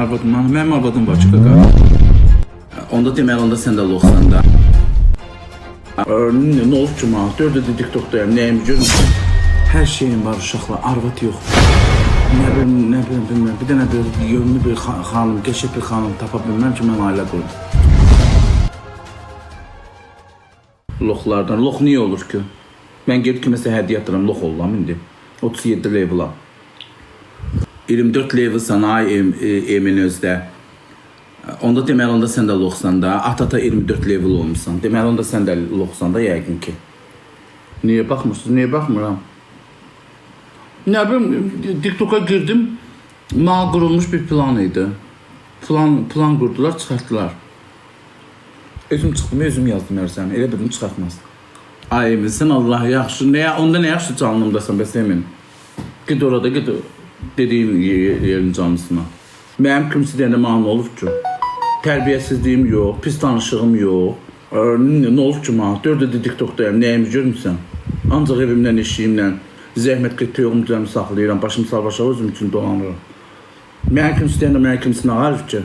Arvadım, mənim arvadım var, çıqaqa. Onda deməli, onda sən də loxsan da. Nə olub ki, mənə? 4 idi TikTok'dayım, nəyim görmüşəm. Hər şeyim var uşaqlar, arvad yox. Nə bilməm, bir dənə bir yönlü bir xanım, qəşəng bir xanım tapa bilməm ki, mən ailə qurum. Loxlardan, lox niyə olur ki? Mən gedib kiməsə hədiyyə atıram, lox oluram indi. 37 level'a. 24 level'san ay emin özdə. Onda deməli, onda sən də loxsan da. Ata 24 level olmuşsan. Deməli, onda sən də loxsan da yəqin ki. Niyə baxmırsınız? Niyə baxmıram? Nə bilim, TikTok'a girdim. Mənə qurulmuş bir plan idi. Plan qurdular, çıxartdılar. Özüm çıxdım, özüm yazdım ərsəm. Elə bildim çıxartmaz. Ay emin, sən Allah yaxşı. Onda nə yaxşı canlımdasan bəs emin. Gid orada, gid dediyim yerin canlısına. Mənim kimsə deyəndə mənə nə olub ki? Tərbiyəsizliyim yox, pis tanışığım yox. Nə olub ki mənə? 4 idi TikTok'dayım, nəyimi görmüsən? Ancaq evimdən, eşiyimlə, zəhmət götürüyorum, düzəmi saxlayıram, başım salbaşa özüm üçün dolanırım. Mənim kimsə deyəndə mənə kimsə nə var ki?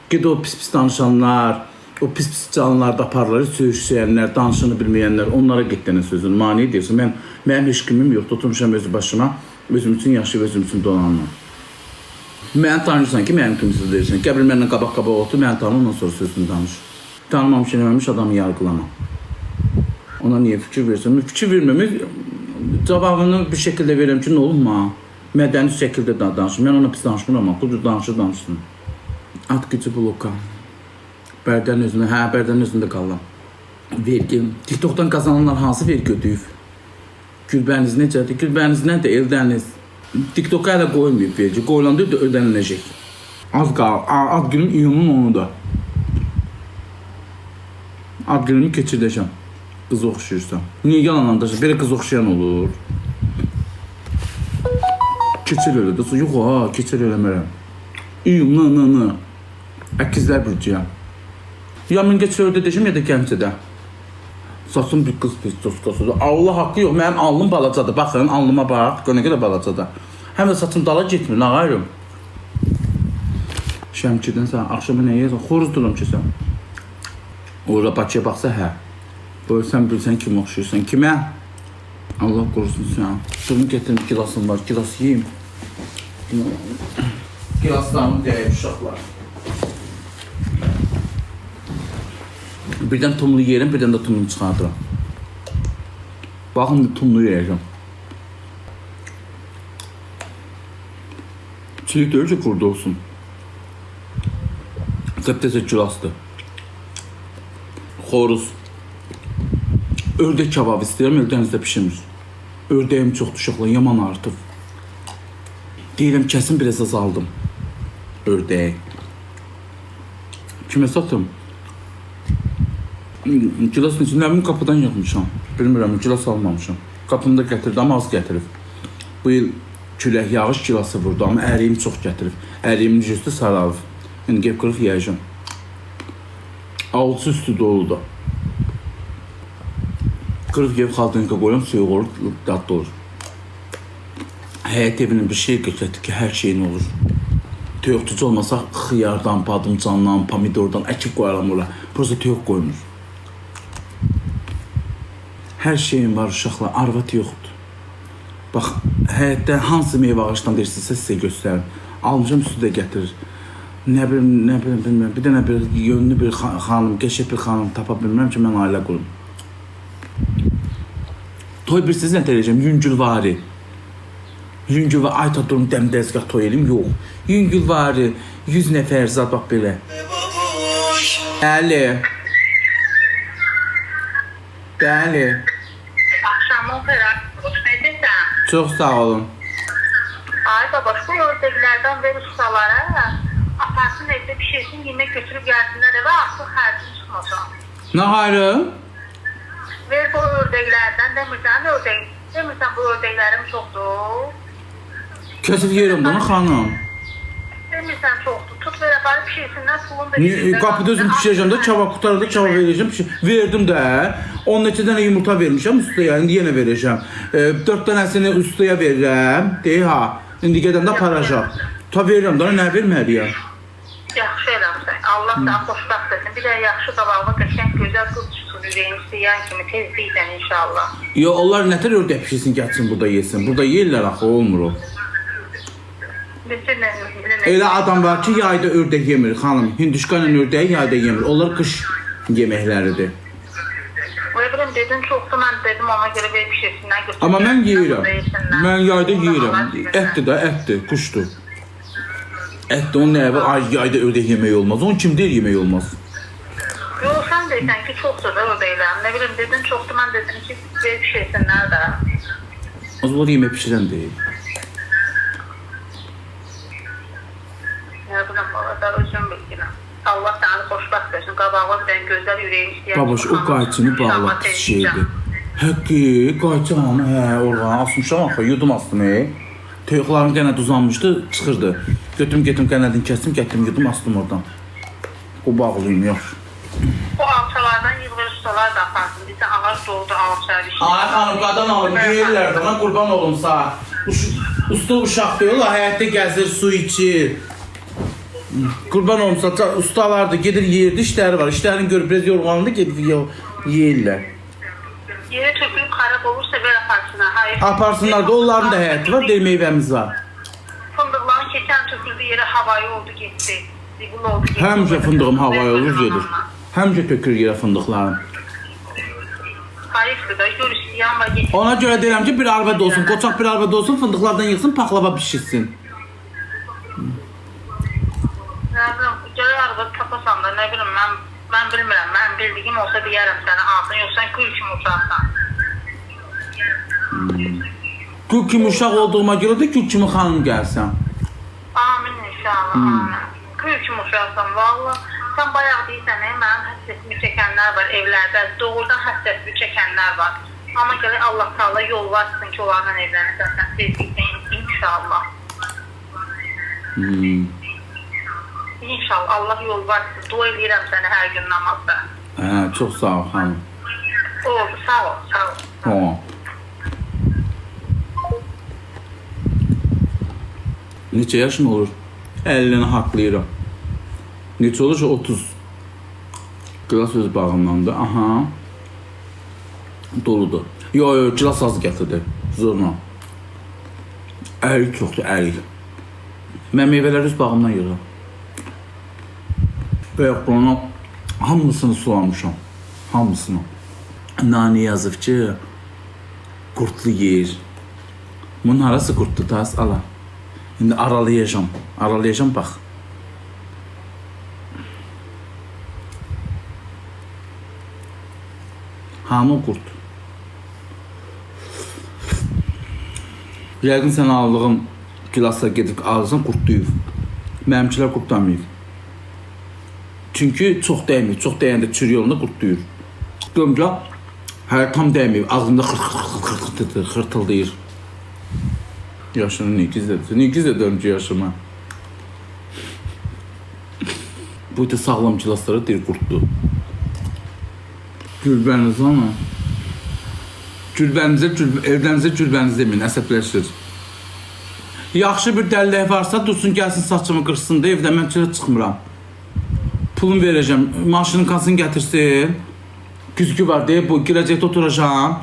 Gid o pis danışanlar, o pis canlılarda aparları söyüşsəyənlər, danışını bilməyənlər, onlara gitdənə sözün. Mani deyirsən, mənim heç kimim yox, tutmuşam özü başıma, özüm üçün yaşayıb, özüm üçün dolanırım. Mən tanıyırsan ki, mənim kimsiz deyirsən. Qəbir mənlə qabaq-qabaq otur, mən tanı, ondan sonra sözünü danış. Tanımamış, eləməmiş adamı yargılama. Ona niyə fikir versən? Fikir verməmək, cavabını bir şəkildə verirəm ki, nə olma? Mədəni şəkildə danışım. Mən ona pis danışmıram, amma qucu danışsın. At gücü bloka. Bərdən özündə qalıram. Vergi. TikTok'dan qazananlar hansı vergi ödəyib? Gülbəniz necədir? Gülbəniz nədir? Eldəniz. TikTok'a hələ qoymayıb vergi. Qoyulanda da ödəniləcək. Az qal. Ad günüm iyunun 10-uda. Ad günümü keçirdəcəm. Qız oxşayırsan. Niyə yalan andaşır? Belə qız oxşayan olur. Keçir elə də. Yox ha, keçir eləmərəm. İyun, əkizlər bürcəyəm. Ya Mingəçevirdə deyəcəm, ya da Gəncədə. Saçım bir qız pis toskasıdır. Allah haqqı yox, mənim alnım balacadır. Baxın, alnıma bax, nə qədər balacadır. Həm də saçım dala getmir, nə qayırım. Şəmkidən sən, axşamı nə yeyəsən? Xoruz durum ki sən. Orada Bakıya baxsa, hə. Böyle sən bilsən kim oxşayırsan, kimə? Allah qorusun sən. Şunu getirim, gilasım var, gilas yiyeyim. Gilaslarımı deyək uşaqlar. Birdən tumlu yerim, birdən də tumlu çıxardıram. Baxın, tumlu yiyəcəm. Çilik deyir ki, qurdu olsun. Təpdəsə gilasdır. Xoruz. Ördək kebabı istəyirəm, ördənizdə pişirmir. Ördəyim çoxdur uşaqlar, yaman artıb. Deyirəm, kəsin biraz azaldım. Ördək. Kimə satım? Gilasın için nəmin qapıdan yığmışam. Bilmirəm, gilas almamışam. Qapını da gətirdi, amma az gətirib. Bu il külək yağış gilası vurdu, amma əriyim çox gətirib. Əriyimin üstü saralıb. İndi qep qırıb yiyəcəm. Altı üstü doludur. Qırıb qep xaltınqa qoyuram, suyu olur, dadlı olur. Həyət evinin bir şey götürətdir ki, hər şeyin olur. Töyöqtücü olmasa xiyardan, badımcandan, pomidordan əkib qoyaram ora. Burası töyöq qoymur. Hər şeyim var uşaqlar, arvad yoxdur. Bax, həyətdə hansı meyvə ağacdan deyirsinizsə sizə göstərim. Almışam, üstü də gətirir. Nə bilməm, bir dənə bir yönlü bir xanım, qəşəng bir xanım tapa bilməm ki, mən ailə qurum. Toy bir siz nə deyəcəm? Yüngülvari. Yüngülvari, ay tadurum dəmdəzgah toy elim, yox. Yüngülvari, 100 nəfər zat, bax belə. Bəli. Bəli. Axşamın xeyir, xoş necəsən? Çox sağ olun. Ay babaş, bu ördəklərdən ver ustalara, aparsın evdə pişirsin, yemək götürüb gəlsinlər evə, artıq xərcin çıxmasın. Nə hayrı? Ver bu ördəklərdən, demirsən bu ördəklərim çoxdur. Kəsib yerim bunu xanım. Demirsən çoxdur, tut ver aparıb pişirsinlər, pulun da Qapıda özüm pişirəcəm də, kebab qutarada kebab verəcəm. Verdim də, 10 neçə dənə yumurta vermişəm ustaya, indi yenə verəcəm. 4 dənəsini ustaya verirəm, deyək ha, indi gedəndə aparacaq. Ta verirəm da, nə verməliyəm? Yaxşı eləmsən. Allah səni xoşbəxt etsin. Bir də yaxşı qabağına qəşəng gözəl qız tutsun ürəyini istəyən kimi tezliklə inşallah. Yo, onlar nətər ördək pişirsin, gəlsin burada yesin. Burada yeyirlər axı, olmur o. Elə adam var ki, yayda ördək yemir, xanım. Hinduşka ilə ördəyi yayda yemir. Onlar qış yeməkləridir. Bilmirəm, dedin çoxdur, mən dedim ona görə bir pişirsinlər. Amma mən yeyirəm. Mən yayda yeyirəm. Ətdir də, ətdir, quşdur. Ətdir, onun nəyə var? Ay, yayda ördək yemək olmaz. Onun kim deyir yemək olmaz? Yox, sən deyirsən ki, çoxdur da ördəklər. Nə bileyim, dedin çoxdur, mən dedim ki, bir pişirsinlər də. O zaman yemək pişirən deyil. Nə bileyim, orada özüm bilgirəm. Allah səni xoşbəxt etsin, qabağına bir dənə gözəl ürəyini istəyən. Babaş, o qayçını bağlatdı şeydir. Həqqi, qayçı hanı, oradan asmışam axı, yudum astım, Toyuqların qənəd uzanmışdı, çıxırdı. Götüm qənədini kəsdim, gətirdim, yudum astım oradan. O bağlıyım, yox. O alçalardan yığılır ustalar da aparsın. Bizə ağac doldu alçalar işi. Ay xanım, qadan alıb, yeyirlər də, ona qurban olunsa. Usta uşaq deyil, həyətdə gəzir, su içir. Qurban olunsa, ustalardır, gedir yeyirdi, işləri var. İşlərini görüb, biraz yorğanında gedir, yeyirlər. Yeri tökülüb xarab olursa ver aparsınlar. Hayır. Aparsınlar da, onların da həyəti var, bir meyvəmiz var. Fındıqların keçən töküldüyü yere havayı oldu getdi. Zibil oldu getdi. Həmişə fındığım havaya olur, gedir. Həmişə tökür yerə fındıqlarım. Hayıfdır da, gör istəyən var getdi. Ona görə deyirəm ki, bir arvad olsun, qoçaq bir arvad olsun, fındıqlardan yıxsın, paxlava pişirsin. Nə bilim, gələ arvad tapasan da, nə bilim, mən bilmirəm, mən bildiyim olsa deyərəm sənə altın, yox sən kül kimi uşaqsan. Gül kimi uşaq olduğuma görə də gül kimi xanım gəlsən. Amin inşallah, amin. Kül kimi uşaqsan, valla. Sən bayaq deyirsən, mənim həssəsimi çəkənlər var evlərdə, doğrudan həssəsimi çəkənlər var. Amma gələ Allah Teala yol varsın ki, onlarla evlənəsən, sən sevdikdən inşallah. İnşallah Allah yol varsın, dua edirəm səni hər gün namazda. Çox sağ ol xanım. Oldu, sağ ol, sağ ol. Neçə yaşın olur? 50-ni haqlayıram. Neçə olursa 30. Gilas öz bağımdan da. Aha. Doludur. Yo, gilas az gətirdi. Zorla. Ərik çoxdur, ərik. Mən meyvələri öz bağımdan yığıram. Və yox, bunu hamısını sulamışam. Hamısını. Nani yazıb ki, qurtlu yer. Bunun harası qurtlu, tas, ala. İndi aralayacağım. Aralayacağım, bax. Hamı qurt. Yəqin sən aldığın gilasla gedib alırsan, qurtlayıb. Mənimkilər qurtlamayıb. Çünki çox dəyməyib. Çox dəyəndə çürü yolunda qurtlayır. Gömcə, tam dəyməyib. Ağzında xırtıldayır. Yaşını ne gizlədir? Ne gizlədirəm ki yaşımı? Bu da sağlam gilaslara deyir qurtdu. Gülbəniz ama. Evlənizə gülbəniz demin, əsəbləşir. Yaxşı bir dəllək varsa, dursun gəlsin saçımı qırsın da evdə mən çölə çıxmıram. Pulunu verəcəm, maşının kasını gətirsin. Güzgü var deyə bu girəcəkdə oturacağım.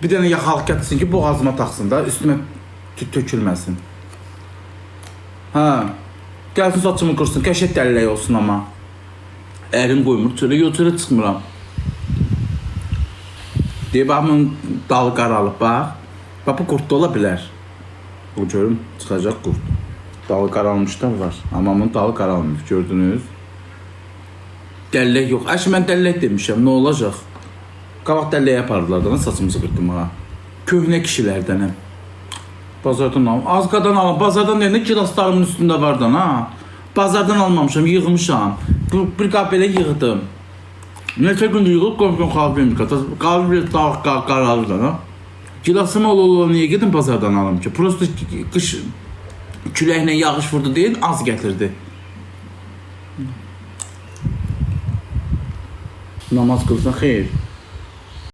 Bir dənə yaxalıq gətirsin ki boğazıma taxsın da, üstümə tökülməsin. Gəlsin saçımı qırsın, qəşət dəllək olsun amma. Ərim qoymur çölə, yox çölə çıxmıram. Deyib, bunun dalı qaralıb, bax. Bax, bu qurtda ola bilər. Bu görüm, çıxacaq qurt. Dalı qaralmışlar var, amma bunun dalı qaralmıyor, gördünüz. Dəllək yox. Əşi, mən dəllək demişəm, nə olacaq? Qabaq dəllək yapardılar da, saçımızı qırtdım, köhnə kişilərdənəm. Bazardan alım. Az qadan alım. Bazardan deyəndə gilaslarımın üstündə vardan, Bazardan almamışam, yığmışam. Bir qab belə yığdım. Neçə gündür yığıb, qoymuşam qalbim. Qalbim bir dağ qaralırdan, Gilasımı ola niyə gedim bazardan alım ki? Prosto qış küləklə yağış vurdu deyil, az gətirdi. Namaz qılsan xeyr.